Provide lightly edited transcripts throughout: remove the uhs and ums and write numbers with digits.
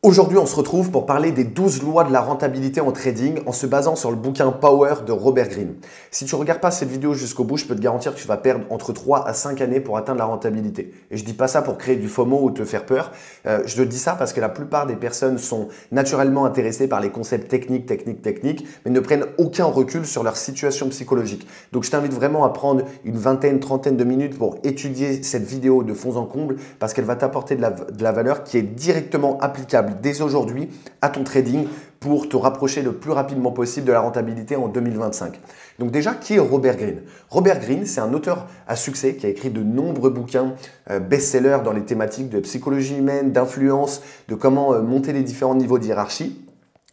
Aujourd'hui, on se retrouve pour parler des 12 lois de la rentabilité en trading en se basant sur le bouquin Power de Robert Greene. Si tu ne regardes pas cette vidéo jusqu'au bout, je peux te garantir que tu vas perdre entre 3 à 5 années pour atteindre la rentabilité. Et je dis pas ça pour créer du FOMO ou te faire peur. Je te dis ça parce que la plupart des personnes sont naturellement intéressées par les concepts techniques, mais ne prennent aucun recul sur leur situation psychologique. Donc, je t'invite vraiment à prendre une vingtaine, trentaine de minutes pour étudier cette vidéo de fond en comble parce qu'elle va t'apporter de la valeur qui est directement applicable dès aujourd'hui à ton trading pour te rapprocher le plus rapidement possible de la rentabilité en 2025. Donc déjà, qui est Robert Greene? Robert Greene, c'est un auteur à succès qui a écrit de nombreux bouquins best-sellers dans les thématiques de psychologie humaine, d'influence, de comment monter les différents niveaux de hiérarchie.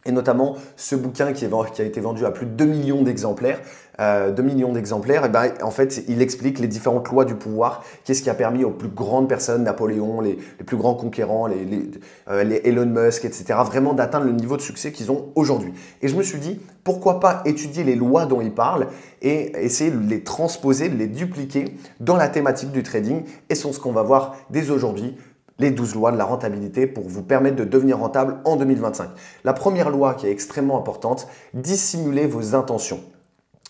Et notamment ce bouquin qui a été vendu à plus de 2 millions d'exemplaires. 2 millions d'exemplaires, et ben, en fait, il explique les différentes lois du pouvoir, qu'est-ce qui a permis aux plus grandes personnes, Napoléon, les plus grands conquérants, les Elon Musk, etc., vraiment d'atteindre le niveau de succès qu'ils ont aujourd'hui. Et je me suis dit, pourquoi pas étudier les lois dont il parle et essayer de les transposer, de les dupliquer dans la thématique du trading. Et c'est ce qu'on va voir dès aujourd'hui. Les 12 lois de la rentabilité pour vous permettre de devenir rentable en 2025. La première loi qui est extrêmement importante, dissimuler vos intentions.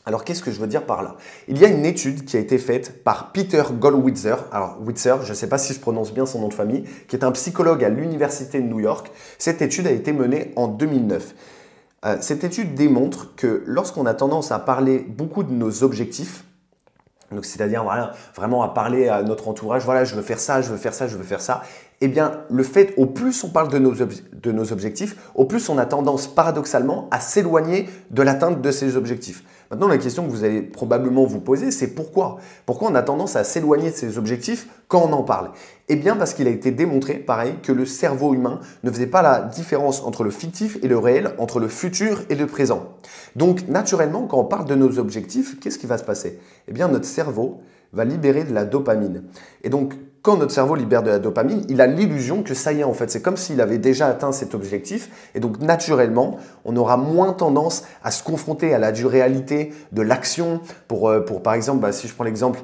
Alors, qu'est-ce que je veux dire par là? Il y a une étude qui a été faite par Peter Gollwitzer. Alors, Witzer, je ne sais pas si je prononce bien son nom de famille, qui est un psychologue à l'Université de New York. Cette étude a été menée en 2009. Cette étude démontre que lorsqu'on a tendance à parler beaucoup de nos objectifs, donc c'est-à-dire voilà, vraiment à parler à notre entourage, voilà, je veux faire ça, je veux faire ça, je veux faire ça, eh bien, le fait, au plus on parle de nos objectifs, au plus on a tendance paradoxalement à s'éloigner de l'atteinte de ces objectifs. Maintenant, la question que vous allez probablement vous poser, c'est pourquoi? Pourquoi on a tendance à s'éloigner de ces objectifs quand on en parle? Eh bien, parce qu'il a été démontré, pareil, que le cerveau humain ne faisait pas la différence entre le fictif et le réel, entre le futur et le présent. Donc, naturellement, quand on parle de nos objectifs, qu'est-ce qui va se passer? Eh bien, notre cerveau va libérer de la dopamine. Et donc, quand notre cerveau libère de la dopamine, il a l'illusion que ça y est, en fait, c'est comme s'il avait déjà atteint cet objectif. Et donc, naturellement, on aura moins tendance à se confronter à la dure réalité de l'action. Pour par exemple, si je prends l'exemple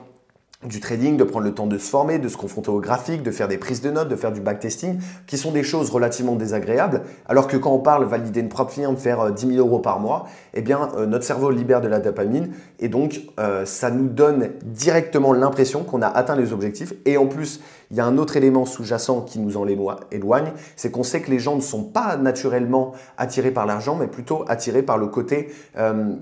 du trading, de prendre le temps de se former, de se confronter au graphique, de faire des prises de notes, de faire du backtesting, qui sont des choses relativement désagréables. Alors que quand on parle valider une propre firme, faire 10 000 € par mois, eh bien, notre cerveau libère de la dopamine et donc ça nous donne directement l'impression qu'on a atteint les objectifs. Et en plus, il y a un autre élément sous-jacent qui nous en éloigne, c'est qu'on sait que les gens ne sont pas naturellement attirés par l'argent, mais plutôt attirés par le côté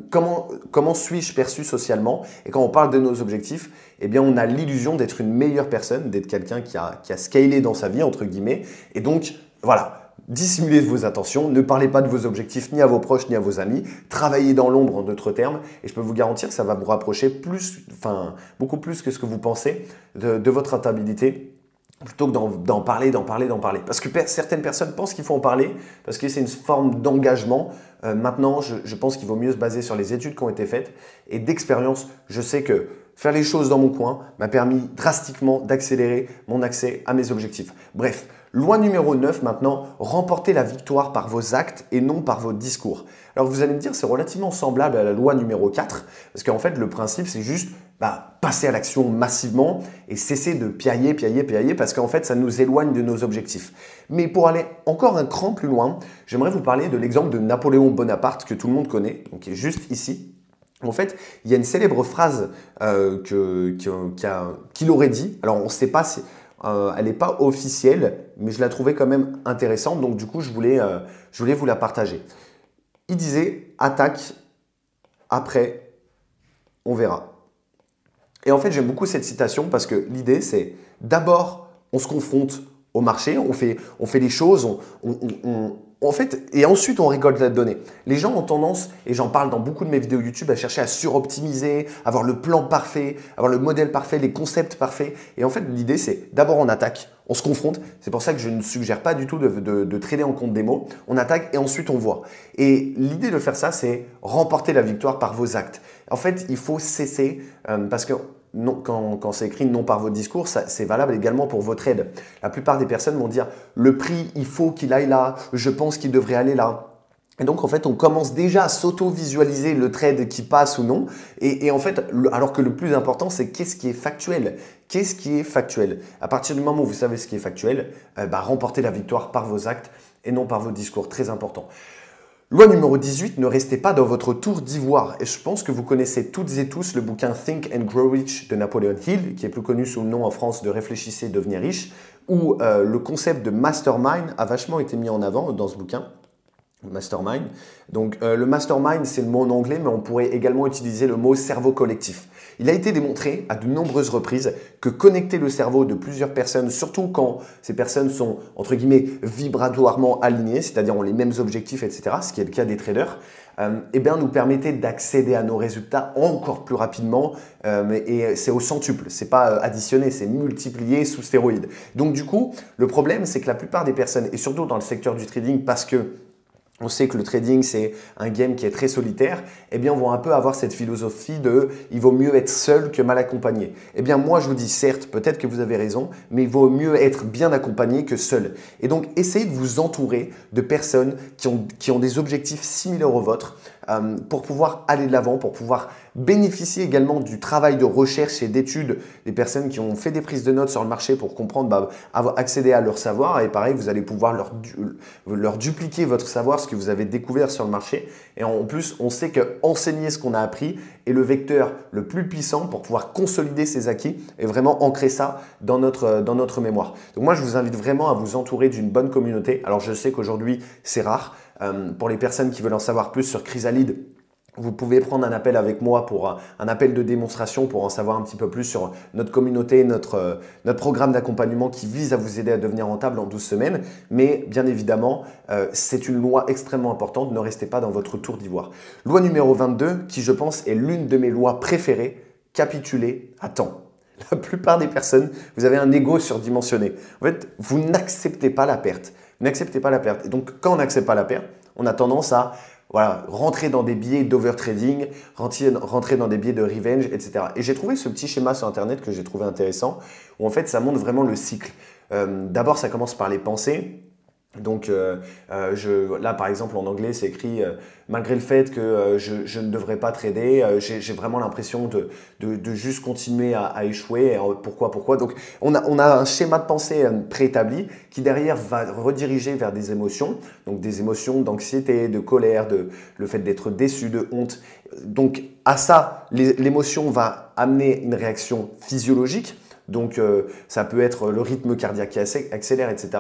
comment suis-je perçu socialement. Et quand on parle de nos objectifs, eh bien, on a l'illusion d'être une meilleure personne, d'être quelqu'un qui a scalé dans sa vie, entre guillemets. Et donc, voilà, dissimulez vos intentions, ne parlez pas de vos objectifs ni à vos proches ni à vos amis, travaillez dans l'ombre en d'autres termes. Et je peux vous garantir que ça va vous rapprocher beaucoup plus que ce que vous pensez de votre rentabilité, plutôt que d'en parler. Parce que certaines personnes pensent qu'il faut en parler, parce que c'est une forme d'engagement. Maintenant, je pense qu'il vaut mieux se baser sur les études qui ont été faites. Et d'expérience, je sais que faire les choses dans mon coin m'a permis drastiquement d'accélérer mon accès à mes objectifs. Bref, loi numéro 9 maintenant, remportez la victoire par vos actes et non par vos discours. Alors vous allez me dire, c'est relativement semblable à la loi numéro 4, parce qu'en fait, le principe, c'est juste passer à l'action massivement et cesser de piailler, parce qu'en fait, ça nous éloigne de nos objectifs. Mais pour aller encore un cran plus loin, j'aimerais vous parler de l'exemple de Napoléon Bonaparte, que tout le monde connaît, donc qui est juste ici. En fait, il y a une célèbre phrase qu'il aurait dit. Alors, on ne sait pas si elle n'est pas officielle, mais je la trouvais quand même intéressante. Donc, du coup, je voulais vous la partager. Il disait « Attaque, après, on verra ». Et en fait, j'aime beaucoup cette citation parce que l'idée, c'est d'abord, on se confronte au marché, on fait les choses, en fait, et ensuite on récolte la donnée. Les gens ont tendance, et j'en parle dans beaucoup de mes vidéos YouTube, à chercher à suroptimiser, avoir le plan parfait, avoir le modèle parfait, les concepts parfaits. Et en fait, l'idée, c'est d'abord on attaque, on se confronte. C'est pour ça que je ne suggère pas du tout de trader en compte démo. On attaque et ensuite on voit. Et l'idée de faire ça, c'est remporter la victoire par vos actes. En fait, il faut cesser, parce que non, quand c'est écrit non par votre discours, c'est valable également pour votre aide. La plupart des personnes vont dire le prix, il faut qu'il aille là, je pense qu'il devrait aller là. Et donc, en fait, on commence déjà à s'auto-visualiser le trade qui passe ou non. Et en fait, alors que le plus important, c'est qu'est-ce qui est factuel. Qu'est-ce qui est factuel? À partir du moment où vous savez ce qui est factuel, remportez la victoire par vos actes et non par vos discours. Très important. Loi numéro 18, ne restez pas dans votre tour d'ivoire. Et je pense que vous connaissez toutes et tous le bouquin Think and Grow Rich de Napoleon Hill, qui est plus connu sous le nom en France de Réfléchissez, devenez riche, où le concept de mastermind a vachement été mis en avant dans ce bouquin. Mastermind. Donc le mastermind, c'est le mot en anglais, mais on pourrait également utiliser le mot cerveau collectif. Il a été démontré à de nombreuses reprises que connecter le cerveau de plusieurs personnes, surtout quand ces personnes sont entre guillemets vibratoirement alignées, c'est-à-dire ont les mêmes objectifs, etc., ce qui est le cas des traders, nous permettait d'accéder à nos résultats encore plus rapidement et c'est au centuple, c'est pas additionné, c'est multiplié sous stéroïdes. Donc du coup, le problème, c'est que la plupart des personnes, et surtout dans le secteur du trading, parce que on sait que le trading, c'est un game qui est très solitaire, vont un peu avoir cette philosophie de « il vaut mieux être seul que mal accompagné ». Moi, je vous dis certes, peut-être que vous avez raison, mais il vaut mieux être bien accompagné que seul. Et donc, essayez de vous entourer de personnes qui ont des objectifs similaires aux vôtres pour pouvoir aller de l'avant, pour pouvoir bénéficier également du travail de recherche et d'études des personnes qui ont fait des prises de notes sur le marché pour comprendre, accéder à leur savoir. Et pareil, vous allez pouvoir leur dupliquer votre savoir, ce que vous avez découvert sur le marché. Et en plus, on sait que enseigner ce qu'on a appris est le vecteur le plus puissant pour pouvoir consolider ses acquis et vraiment ancrer ça dans notre mémoire. Donc moi, je vous invite vraiment à vous entourer d'une bonne communauté. Alors, je sais qu'aujourd'hui, c'est rare. Pour les personnes qui veulent en savoir plus sur Chrysalide, vous pouvez prendre un appel avec moi pour un appel de démonstration pour en savoir un petit peu plus sur notre communauté, notre programme d'accompagnement qui vise à vous aider à devenir rentable en 12 semaines. Mais bien évidemment, c'est une loi extrêmement importante. Ne restez pas dans votre tour d'ivoire. Loi numéro 22, qui je pense est l'une de mes lois préférées, capituler à temps. La plupart des personnes, vous avez un ego surdimensionné. En fait, vous n'acceptez pas la perte. Vous n'acceptez pas la perte. Et donc, quand on n'accepte pas la perte, on a tendance à rentrer dans des biais d'overtrading, rentrer dans des biais de revenge, etc. Et j'ai trouvé ce petit schéma sur Internet que j'ai trouvé intéressant, où en fait, ça montre vraiment le cycle. D'abord, ça commence par les pensées. Donc là, par exemple, en anglais, c'est écrit malgré le fait que je ne devrais pas trader, j'ai vraiment l'impression de juste continuer à échouer. Pourquoi? Donc, on a un schéma de pensée préétabli qui derrière va rediriger vers des émotions. Donc, des émotions d'anxiété, de colère, le fait d'être déçu, de honte. Donc, à ça, l'émotion va amener une réaction physiologique. Donc, ça peut être le rythme cardiaque qui accélère, etc.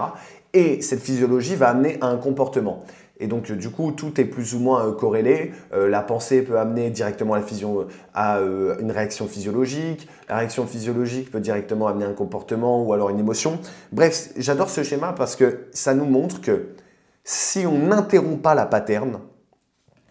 Et cette physiologie va amener à un comportement. Et donc, du coup, tout est plus ou moins corrélé. La pensée peut amener directement à une réaction physiologique. La réaction physiologique peut directement amener un comportement ou alors une émotion. Bref, j'adore ce schéma parce que ça nous montre que si on n'interrompt pas la pattern,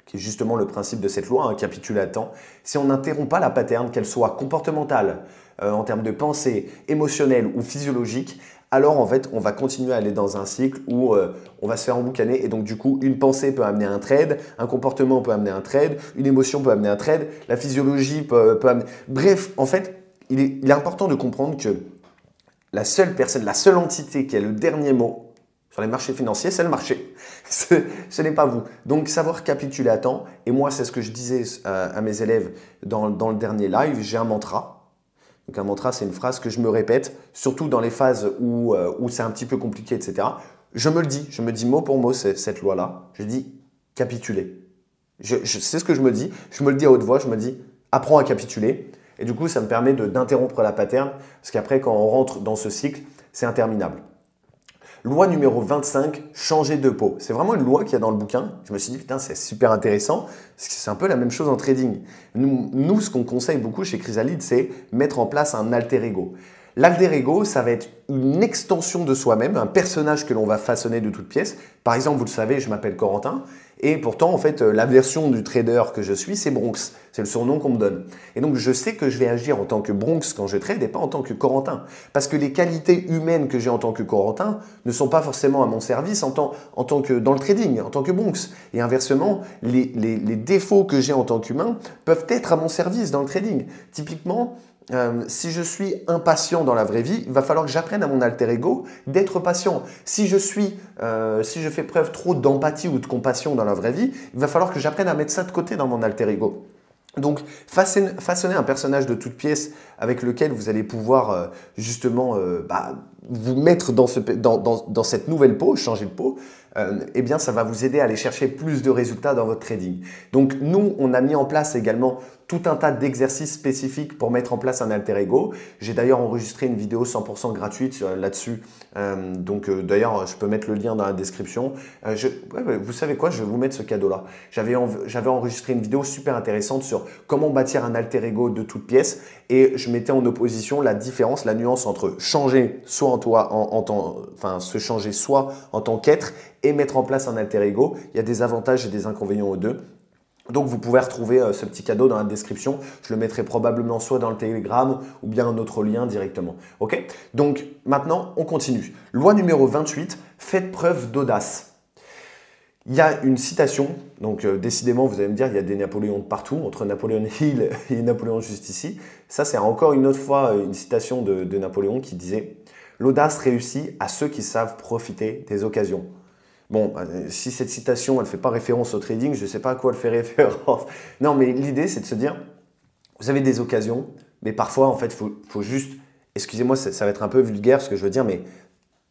qui est justement le principe de cette loi, capituler à temps, si on n'interrompt pas la pattern, qu'elle soit comportementale, en termes de pensée, émotionnelle ou physiologique, alors en fait, on va continuer à aller dans un cycle où on va se faire emboucaner et donc du coup, une pensée peut amener un trade, un comportement peut amener un trade, une émotion peut amener un trade, la physiologie peut amener… Bref, en fait, il est important de comprendre que la seule personne, la seule entité qui a le dernier mot sur les marchés financiers, c'est le marché. Ce n'est pas vous. Donc, savoir capituler à temps, et moi, c'est ce que je disais à mes élèves dans le dernier live, j'ai un mantra. Donc un mantra, c'est une phrase que je me répète, surtout dans les phases où c'est un petit peu compliqué, etc. Je me le dis, je me dis mot pour mot cette loi-là. Je dis capituler. C'est ce que je me dis à haute voix, je me dis apprends à capituler. Et du coup, ça me permet d'interrompre la pattern, parce qu'après, quand on rentre dans ce cycle, c'est interminable. Loi numéro 25, changer de peau. C'est vraiment une loi qu'il y a dans le bouquin. Je me suis dit, putain, c'est super intéressant, parce que c'est un peu la même chose en trading. Nous ce qu'on conseille beaucoup chez Chrysalide, c'est mettre en place un alter ego. L'alter ego, ça va être une extension de soi-même, un personnage que l'on va façonner de toutes pièces. Par exemple, vous le savez, je m'appelle Corentin. Et pourtant, en fait, la version du trader que je suis, c'est Bronx. C'est le surnom qu'on me donne. Et donc, je sais que je vais agir en tant que Bronx quand je trade et pas en tant que Corentin. Parce que les qualités humaines que j'ai en tant que Corentin ne sont pas forcément à mon service en tant que dans le trading, en tant que Bronx. Et inversement, les défauts que j'ai en tant qu'humain peuvent être à mon service dans le trading. Typiquement, si je suis impatient dans la vraie vie, il va falloir que j'apprenne à mon alter ego d'être patient. Si je fais preuve trop d'empathie ou de compassion dans la vraie vie, il va falloir que j'apprenne à mettre ça de côté dans mon alter ego. Donc, façonner un personnage de toute pièce avec lequel vous allez pouvoir justement vous mettre dans cette nouvelle peau, changer de peau, eh bien, ça va vous aider à aller chercher plus de résultats dans votre trading. Donc, nous, on a mis en place également tout un tas d'exercices spécifiques pour mettre en place un alter ego. J'ai d'ailleurs enregistré une vidéo 100% gratuite là-dessus. D'ailleurs, je peux mettre le lien dans la description. Vous savez quoi? Je vais vous mettre ce cadeau-là. J'avais enregistré une vidéo super intéressante sur comment bâtir un alter ego de toute pièce et je mettais en opposition la différence, la nuance entre changer soit se changer soit en tant qu'être et mettre en place un alter ego. Il y a des avantages et des inconvénients aux deux. Donc, vous pouvez retrouver ce petit cadeau dans la description. Je le mettrai probablement soit dans le Telegram ou bien un autre lien directement. Ok? Donc, maintenant, on continue. Loi numéro 28, faites preuve d'audace. Il y a une citation, donc décidément, vous allez me dire, il y a des Napoléons de partout, entre Napoléon Hill et Napoléon juste ici. Ça, c'est encore une autre fois une citation de Napoléon qui disait « L'audace réussit à ceux qui savent profiter des occasions ». Bon, si cette citation, elle ne fait pas référence au trading, je ne sais pas à quoi elle fait référence. Non, mais l'idée, c'est de se dire, vous avez des occasions, mais parfois, en fait, faut juste, excusez-moi, ça va être un peu vulgaire ce que je veux dire, mais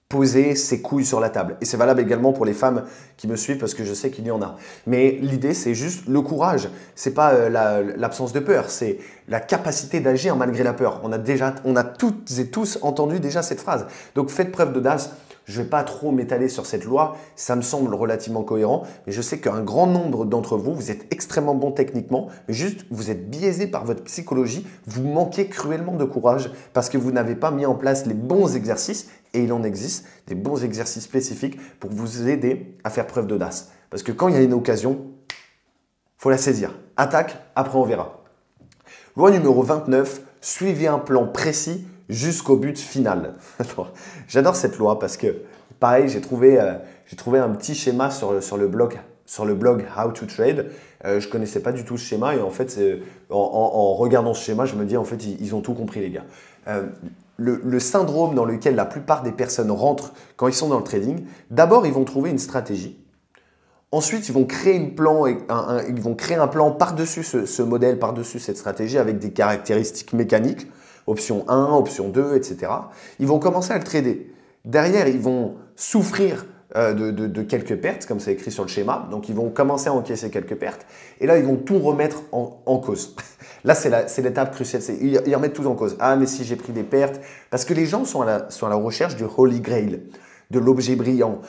poser ses couilles sur la table. Et c'est valable également pour les femmes qui me suivent parce que je sais qu'il y en a. Mais l'idée, c'est juste le courage. C'est pas l'absence de peur, c'est la capacité d'agir malgré la peur. On a toutes et tous entendu déjà cette phrase. Donc, faites preuve d'audace. Je ne vais pas trop m'étaler sur cette loi, ça me semble relativement cohérent, mais je sais qu'un grand nombre d'entre vous, vous êtes extrêmement bons techniquement, mais juste vous êtes biaisés par votre psychologie, vous manquez cruellement de courage parce que vous n'avez pas mis en place les bons exercices, et il en existe des bons exercices spécifiques pour vous aider à faire preuve d'audace. Parce que quand il y a une occasion, il faut la saisir. Attaque, après on verra. Loi numéro 29, suivez un plan précis jusqu'au but final. J'adore cette loi parce que, pareil, j'ai trouvé un petit schéma sur le blog How to Trade. Je ne connaissais pas du tout ce schéma et en fait, en regardant ce schéma, je me dis en fait, ils ont tout compris les gars. Le syndrome dans lequel la plupart des personnes rentrent quand ils sont dans le trading, d'abord, ils vont trouver une stratégie. Ensuite, ils vont créer un plan par-dessus ce modèle, par-dessus cette stratégie avec des caractéristiques mécaniques. Option 1, option 2, etc. Ils vont commencer à le trader. Derrière, ils vont souffrir de quelques pertes, comme c'est écrit sur le schéma. Donc, ils vont commencer à encaisser quelques pertes. Et là, ils vont tout remettre en cause. Là, c'est l'étape cruciale. Ils remettent tout en cause. Ah, mais si j'ai pris des pertes. Parce que les gens sont à la recherche du Holy Grail, de l'objet brillant,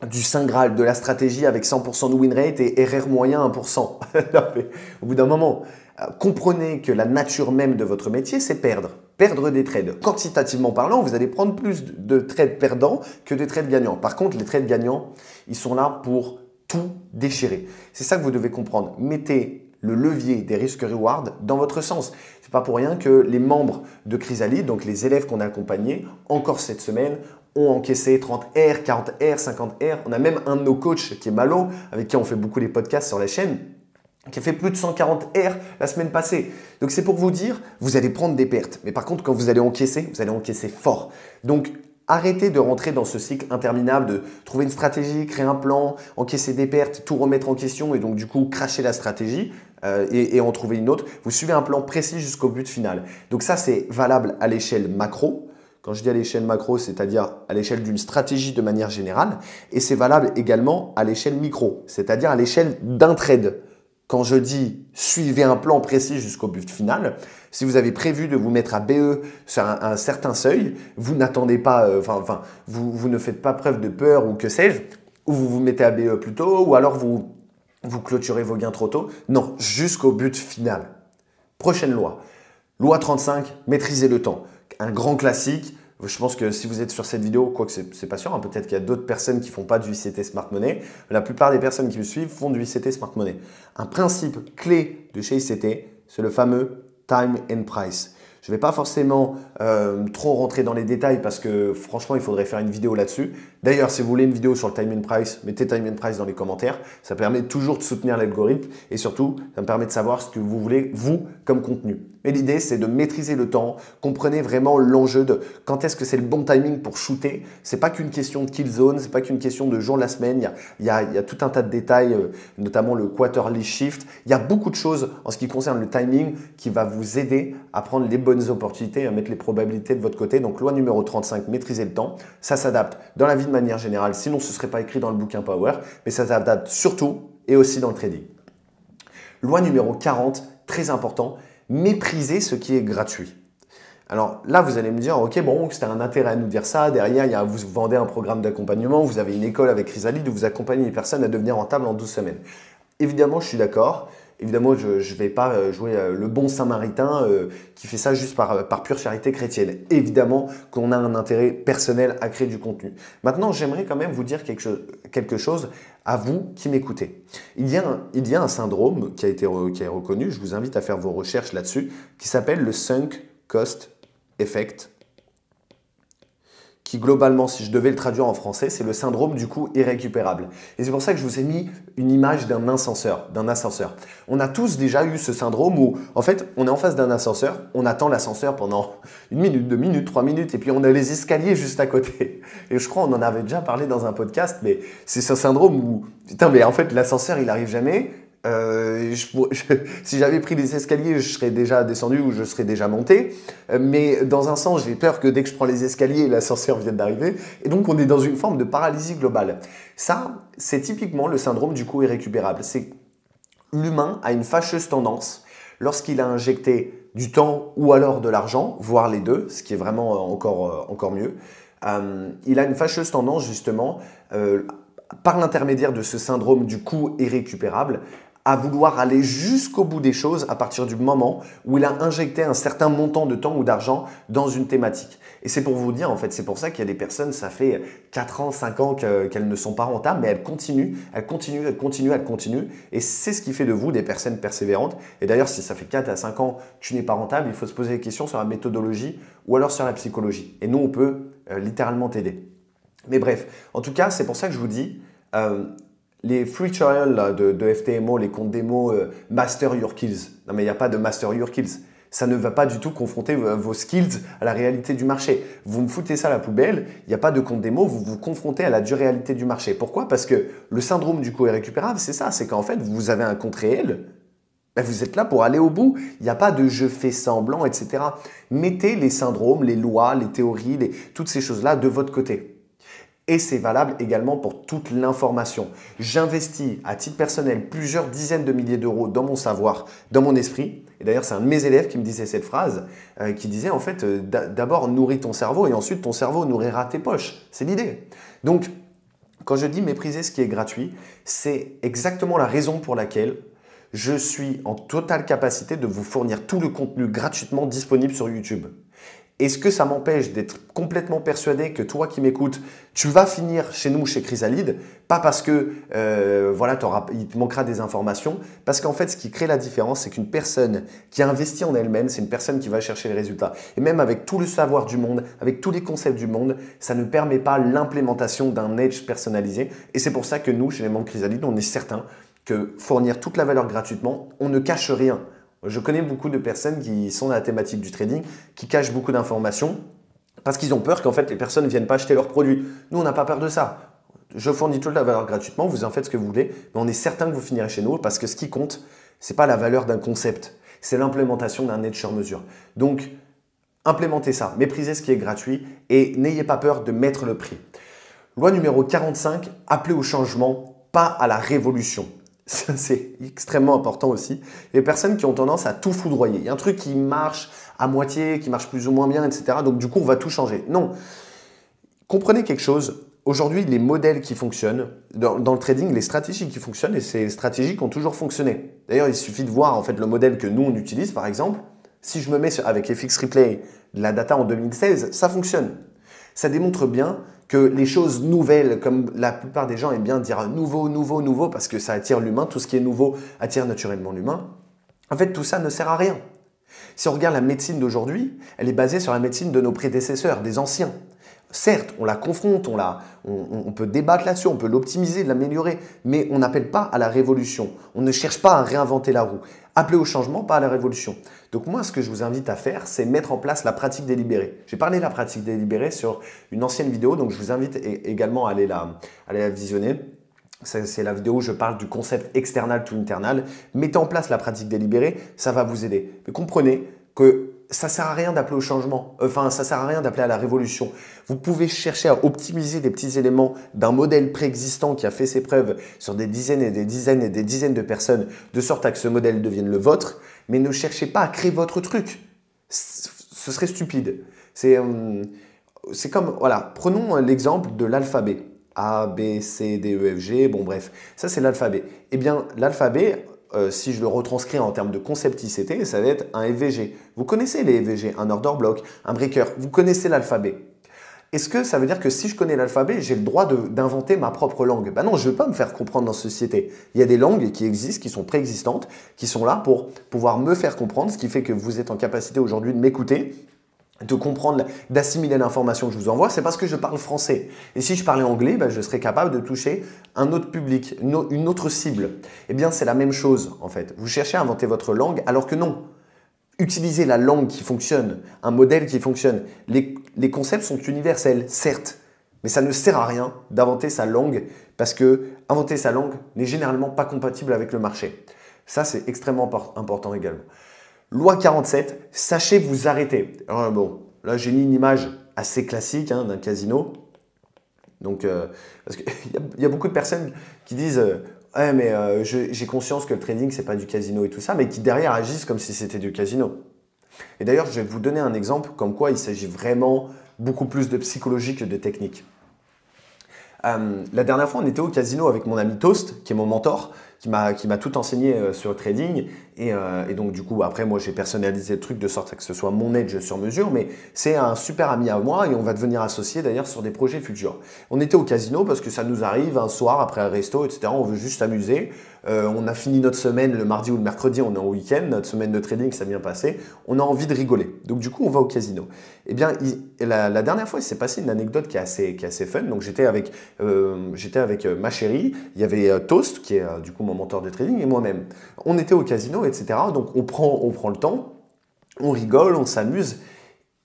du Saint Graal, de la stratégie avec 100% de win rate et RR moyen 1%. Au bout d'un moment, comprenez que la nature même de votre métier, c'est perdre. Perdre des trades. Quantitativement parlant, vous allez prendre plus de trades perdants que de trades gagnants. Par contre, les trades gagnants, ils sont là pour tout déchirer. C'est ça que vous devez comprendre. Mettez le levier des risques-reward dans votre sens. Ce n'est pas pour rien que les membres de Chrysalide, donc les élèves qu'on a accompagnés, encore cette semaine, ont encaissé 30 R, 40 R, 50 R. On a même un de nos coachs qui est Malo, avec qui on fait beaucoup les podcasts sur la chaîne, qui a fait plus de 140 R la semaine passée. Donc, c'est pour vous dire, vous allez prendre des pertes. Mais par contre, quand vous allez encaisser fort. Donc, arrêtez de rentrer dans ce cycle interminable de trouver une stratégie, créer un plan, encaisser des pertes, tout remettre en question et donc du coup cracher la stratégie et en trouver une autre. Vous suivez un plan précis jusqu'au but final. Donc ça, c'est valable à l'échelle macro. Quand je dis à l'échelle macro, c'est-à-dire à l'échelle d'une stratégie de manière générale. Et c'est valable également à l'échelle micro, c'est-à-dire à l'échelle d'un trade. Quand je dis suivez un plan précis jusqu'au but final, si vous avez prévu de vous mettre à BE sur un certain seuil, vous n'attendez pas, vous ne faites pas preuve de peur ou que sais-je, ou vous vous mettez à BE plus tôt, ou alors vous clôturez vos gains trop tôt. Non, jusqu'au but final. Prochaine loi. Loi 35, maîtrisez le temps. Un grand classique. Je pense que si vous êtes sur cette vidéo, quoique c'est pas sûr, hein, peut-être qu'il y a d'autres personnes qui ne font pas du ICT Smart Money. La plupart des personnes qui me suivent font du ICT Smart Money. Un principe clé de chez ICT, c'est le fameux time and price. Je ne vais pas forcément trop rentrer dans les détails parce que franchement, il faudrait faire une vidéo là-dessus. D'ailleurs, si vous voulez une vidéo sur le time and price, mettez time and price dans les commentaires. Ça permet toujours de soutenir l'algorithme et surtout, ça me permet de savoir ce que vous voulez, vous, comme contenu. Mais l'idée, c'est de maîtriser le temps. Comprenez vraiment l'enjeu de quand est-ce que c'est le bon timing pour shooter. C'est pas qu'une question de kill zone, c'est pas qu'une question de jour de la semaine. Il y a tout un tas de détails, notamment le quarterly shift. Il y a beaucoup de choses en ce qui concerne le timing qui va vous aider à prendre les bonnes opportunités, à mettre les probabilités de votre côté. Donc, loi numéro 35, maîtriser le temps. Ça s'adapte dans la vie de manière générale. Sinon, ce ne serait pas écrit dans le bouquin Power, mais ça s'adapte surtout et aussi dans le trading. Loi numéro 40, très important, mépriser ce qui est gratuit. Alors là, vous allez me dire, ok, bon, c'était un intérêt à nous dire ça. Derrière, vous vendez un programme d'accompagnement, vous avez une école avec Chrysalide où vous accompagnez les personnes à devenir rentables en 12 semaines. Évidemment, je suis d'accord. Évidemment, je ne vais pas jouer le bon Samaritain qui fait ça juste par pure charité chrétienne. Évidemment qu'on a un intérêt personnel à créer du contenu. Maintenant, j'aimerais quand même vous dire quelque chose à vous qui m'écoutez. Il y a un syndrome qui est reconnu, je vous invite à faire vos recherches là-dessus, qui s'appelle le Sunk Cost Effect, qui globalement, si je devais le traduire en français, c'est le syndrome du coût irrécupérable. Et c'est pour ça que je vous ai mis une image d'un ascenseur. On a tous déjà eu ce syndrome où, en fait, on est en face d'un ascenseur, on attend l'ascenseur pendant 1 minute, 2 minutes, 3 minutes, et puis on a les escaliers juste à côté. Et je crois qu'on en avait déjà parlé dans un podcast, mais c'est ce syndrome où, putain, mais en fait, l'ascenseur, il n'arrive jamais. Si j'avais pris les escaliers, je serais déjà descendu ou je serais déjà monté. Mais dans un sens, j'ai peur que dès que je prends les escaliers, l'ascenseur vienne d'arriver. Et donc, on est dans une forme de paralysie globale. Ça, c'est typiquement le syndrome du coût irrécupérable. C'est l'humain a une fâcheuse tendance, lorsqu'il a injecté du temps ou alors de l'argent, voire les deux, ce qui est vraiment encore mieux. Il a une fâcheuse tendance justement, par l'intermédiaire de ce syndrome du coût irrécupérable, à vouloir aller jusqu'au bout des choses à partir du moment où il a injecté un certain montant de temps ou d'argent dans une thématique. Et c'est pour vous dire, en fait, c'est pour ça qu'il y a des personnes, ça fait 4 ans, 5 ans qu'elles ne sont pas rentables, mais elles continuent. Et c'est ce qui fait de vous des personnes persévérantes. Et d'ailleurs, si ça fait 4 à 5 ans que tu n'es pas rentable, il faut se poser des questions sur la méthodologie ou alors sur la psychologie. Et nous, on peut littéralement t'aider. Mais bref, en tout cas, c'est pour ça que je vous dis, les free trials de FTMO, les comptes démo, master your skills. Non mais il n'y a pas de master your skills. Ça ne va pas du tout confronter vos skills à la réalité du marché. Vous me foutez ça à la poubelle, il n'y a pas de compte démo, vous vous confrontez à la dure réalité du marché. Pourquoi? Parce que le syndrome du coût irrécupérable, c'est ça, c'est qu'en fait, vous avez un compte réel, ben vous êtes là pour aller au bout. Il n'y a pas de je fais semblant, etc. Mettez les syndromes, les lois, les théories, toutes ces choses-là de votre côté. Et c'est valable également pour toute l'information. J'investis à titre personnel plusieurs dizaines de milliers d'euros dans mon savoir, dans mon esprit. Et d'ailleurs, c'est un de mes élèves qui me disait cette phrase, qui disait en fait, d'abord nourris ton cerveau et ensuite ton cerveau nourrira tes poches. C'est l'idée. Donc, quand je dis mépriser ce qui est gratuit, c'est exactement la raison pour laquelle je suis en totale capacité de vous fournir tout le contenu gratuitement disponible sur YouTube. Est-ce que ça m'empêche d'être complètement persuadé que toi qui m'écoutes, tu vas finir chez nous, chez Chrysalide? Pas parce que voilà, il te manquera des informations, parce qu'en fait, ce qui crée la différence, c'est qu'une personne qui a investi en elle-même, c'est une personne qui va chercher les résultats. Et même avec tout le savoir du monde, avec tous les concepts du monde, ça ne permet pas l'implémentation d'un edge personnalisé. Et c'est pour ça que nous, chez les membres Chrysalide, on est certain que fournir toute la valeur gratuitement, on ne cache rien. Je connais beaucoup de personnes qui sont dans la thématique du trading, qui cachent beaucoup d'informations parce qu'ils ont peur qu'en fait les personnes ne viennent pas acheter leurs produits. Nous, on n'a pas peur de ça. Je fournis toute la valeur gratuitement, vous en faites ce que vous voulez, mais on est certain que vous finirez chez nous parce que ce qui compte, ce n'est pas la valeur d'un concept, c'est l'implémentation d'un edge sur mesure. Donc, implémentez ça, méprisez ce qui est gratuit et n'ayez pas peur de mettre le prix. Loi numéro 45, appelez au changement, pas à la révolution. C'est extrêmement important aussi. Il y a des personnes qui ont tendance à tout foudroyer. Il y a un truc qui marche à moitié, qui marche plus ou moins bien, etc. Donc du coup, on va tout changer. Non. Comprenez quelque chose. Aujourd'hui, les modèles qui fonctionnent, dans le trading, les stratégies qui fonctionnent, et ces stratégies qui ont toujours fonctionné. D'ailleurs, il suffit de voir en fait le modèle que nous, on utilise, par exemple. Si je me mets avec FX Replay de la data en 2016, ça fonctionne. Ça démontre bien que les choses nouvelles, comme la plupart des gens aiment bien dire nouveau, parce que ça attire l'humain, tout ce qui est nouveau attire naturellement l'humain. En fait, tout ça ne sert à rien. Si on regarde la médecine d'aujourd'hui, elle est basée sur la médecine de nos prédécesseurs, des anciens. Certes, on la confronte, on peut débattre là-dessus, on peut l'optimiser, l'améliorer, mais on n'appelle pas à la révolution. On ne cherche pas à réinventer la roue. Appelez au changement, pas à la révolution. Donc moi, ce que je vous invite à faire, c'est mettre en place la pratique délibérée. J'ai parlé de la pratique délibérée sur une ancienne vidéo, donc je vous invite également à aller la visionner. C'est la vidéo où je parle du concept external to internal. Mettez en place la pratique délibérée, ça va vous aider. Mais comprenez que ça ne sert à rien d'appeler au changement, ça ne sert à rien d'appeler à la révolution. Vous pouvez chercher à optimiser des petits éléments d'un modèle préexistant qui a fait ses preuves sur des dizaines et des dizaines et des dizaines de personnes, de sorte à que ce modèle devienne le vôtre, mais ne cherchez pas à créer votre truc. Ce serait stupide. C'est comme, voilà, prenons l'exemple de l'alphabet. A, B, C, D, E, F, G, bon bref, ça c'est l'alphabet. Eh bien, l'alphabet, si je le retranscris en termes de concept ICT, ça va être un FVG. Vous connaissez les FVG, un order block, un breaker, vous connaissez l'alphabet. Est-ce que ça veut dire que si je connais l'alphabet, j'ai le droit d'inventer ma propre langue? Ben non, je ne veux pas me faire comprendre dans la société. Il y a des langues qui existent, qui sont préexistantes, qui sont là pour pouvoir me faire comprendre, ce qui fait que vous êtes en capacité aujourd'hui de m'écouter, de comprendre, d'assimiler l'information que je vous envoie, c'est parce que je parle français. Et si je parlais anglais, ben, je serais capable de toucher un autre public, une autre cible. Eh bien, c'est la même chose en fait. Vous cherchez à inventer votre langue alors que non. Utilisez la langue qui fonctionne, un modèle qui fonctionne. Les concepts sont universels, certes, mais ça ne sert à rien d'inventer sa langue parce que inventer sa langue n'est généralement pas compatible avec le marché. Ça, c'est extrêmement important également. Loi 47, sachez vous arrêter. Alors, bon, là, j'ai mis une image assez classique d'un casino. Donc, parce qu'il y a beaucoup de personnes qui disent ouais, mais j'ai conscience que le trading, ce n'est pas du casino et tout ça, mais qui derrière agissent comme si c'était du casino. Et d'ailleurs, je vais vous donner un exemple comme quoi il s'agit vraiment beaucoup plus de psychologie que de technique. La dernière fois, on était au casino avec mon ami Toast, qui est mon mentor, qui m'a tout enseigné sur le trading. Et donc, du coup, après, moi, j'ai personnalisé le truc de sorte à que ce soit mon edge sur mesure. Mais c'est un super ami à moi et on va devenir associés d'ailleurs sur des projets futurs. On était au casino parce que ça nous arrive un soir après un resto, etc. On veut juste s'amuser. On a fini notre semaine le mardi ou le mercredi, on est en week-end. Notre semaine de trading, ça vient passer. On a envie de rigoler. Donc, du coup, on va au casino. Eh bien, la dernière fois, il s'est passé une anecdote qui est assez fun. Donc, j'étais avec ma chérie. Il y avait Toast, qui est du coup mon mentor de trading, et moi-même. On était au casino, etc. Donc, on prend le temps, on rigole, on s'amuse.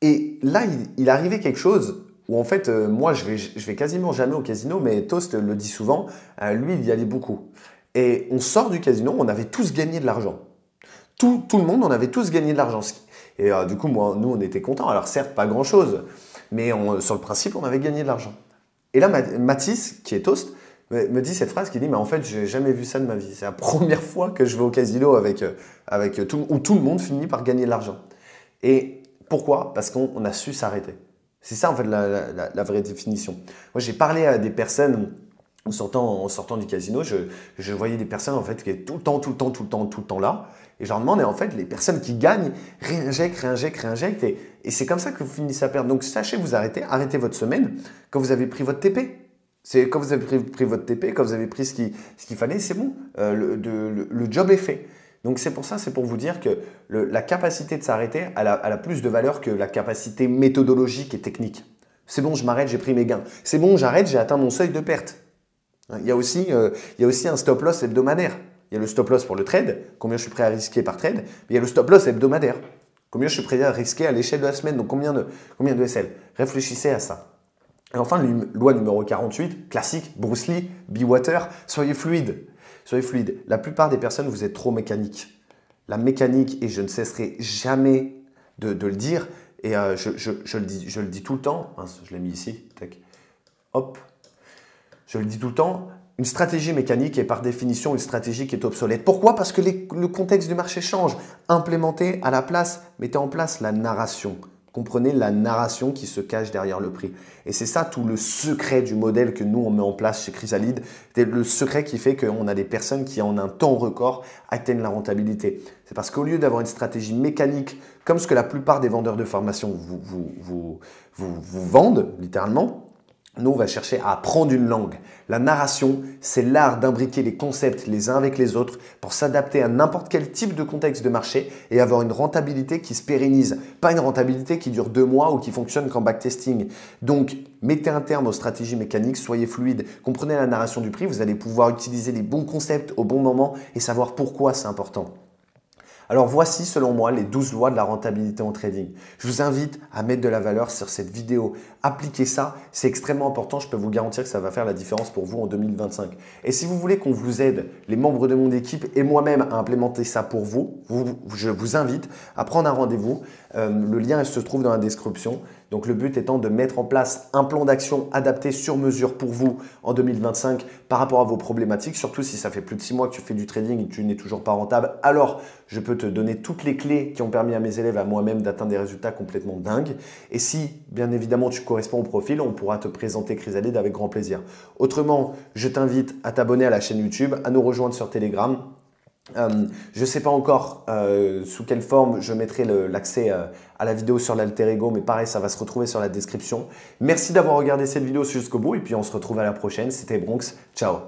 Et là, il arrivait quelque chose où en fait, moi, je vais quasiment jamais au casino, mais Toast le dit souvent, lui, il y allait beaucoup. Et on sort du casino, on avait tous gagné de l'argent. Tout le monde, on avait tous gagné de l'argent. Et du coup, nous, on était contents. Alors certes, pas grand-chose, mais sur le principe, on avait gagné de l'argent. Et là, Mathis, qui est Toast, me dit cette phrase qui dit « mais en fait, j'ai jamais vu ça de ma vie. C'est la première fois que je vais au casino où tout le monde finit par gagner de l'argent. » Et pourquoi? Parce qu'on a su s'arrêter. C'est ça en fait la vraie définition. Moi, j'ai parlé à des personnes en sortant du casino, je voyais des personnes en fait qui étaient tout le temps là. Et je leur demande, et en fait, les personnes qui gagnent réinjectent. Et c'est comme ça que vous finissez à perdre. Donc, sachez vous arrêter, arrêtez votre semaine quand vous avez pris votre TP. C'est quand vous avez pris votre TP, quand vous avez pris ce qu'il fallait, c'est bon. Le job est fait. Donc, c'est pour ça, c'est pour vous dire que la capacité de s'arrêter, elle a plus de valeur que la capacité méthodologique et technique. C'est bon, je m'arrête, j'ai pris mes gains. C'est bon, j'arrête, j'ai atteint mon seuil de perte. Il y a aussi un stop loss hebdomadaire. Il y a le stop loss pour le trade, combien je suis prêt à risquer par trade. Mais il y a le stop loss hebdomadaire, combien je suis prêt à risquer à l'échelle de la semaine. Donc combien de SL. Réfléchissez à ça. Et enfin, loi numéro 48, classique, Bruce Lee, be water, soyez fluide. Soyez fluide. La plupart des personnes, vous êtes trop mécanique. La mécanique, et je ne cesserai jamais de le dire, et je le dis tout le temps, je l'ai mis ici, tac, hop. Je le dis tout le temps, une stratégie mécanique est par définition une stratégie qui est obsolète. Pourquoi? Parce que le contexte du marché change. Implémentez à la place, mettez en place la narration. Comprenez la narration qui se cache derrière le prix. Et c'est ça tout le secret du modèle que nous on met en place chez Chrysalide. C'est le secret qui fait qu'on a des personnes qui en un temps record atteignent la rentabilité. C'est parce qu'au lieu d'avoir une stratégie mécanique comme ce que la plupart des vendeurs de formation vous vendent littéralement, Nous, on va chercher à apprendre une langue. La narration, c'est l'art d'imbriquer les concepts les uns avec les autres pour s'adapter à n'importe quel type de contexte de marché et avoir une rentabilité qui se pérennise. Pas une rentabilité qui dure 2 mois ou qui fonctionne qu'en backtesting. Donc, mettez un terme aux stratégies mécaniques, soyez fluide, comprenez la narration du prix, vous allez pouvoir utiliser les bons concepts au bon moment et savoir pourquoi c'est important. Alors voici selon moi les 12 lois de la rentabilité en trading. Je vous invite à mettre de la valeur sur cette vidéo. Appliquez ça, c'est extrêmement important. Je peux vous garantir que ça va faire la différence pour vous en 2025. Et si vous voulez qu'on vous aide, les membres de mon équipe et moi-même à implémenter ça pour vous, je vous invite à prendre un rendez-vous. Le lien se trouve dans la description. Donc le but étant de mettre en place un plan d'action adapté sur mesure pour vous en 2025 par rapport à vos problématiques. Surtout si ça fait plus de 6 mois que tu fais du trading et que tu n'es toujours pas rentable, alors je peux te donner toutes les clés qui ont permis à mes élèves, à moi-même, d'atteindre des résultats complètement dingues. Et si, bien évidemment, tu corresponds au profil, on pourra te présenter Chrysalide avec grand plaisir. Autrement, je t'invite à t'abonner à la chaîne YouTube, à nous rejoindre sur Telegram. Je ne sais pas encore sous quelle forme je mettrai l'accès à la vidéo sur l'alter ego, mais pareil, ça va se retrouver sur la description. Merci d'avoir regardé cette vidéo jusqu'au bout et puis on se retrouve à la prochaine. C'était Bronx. Ciao.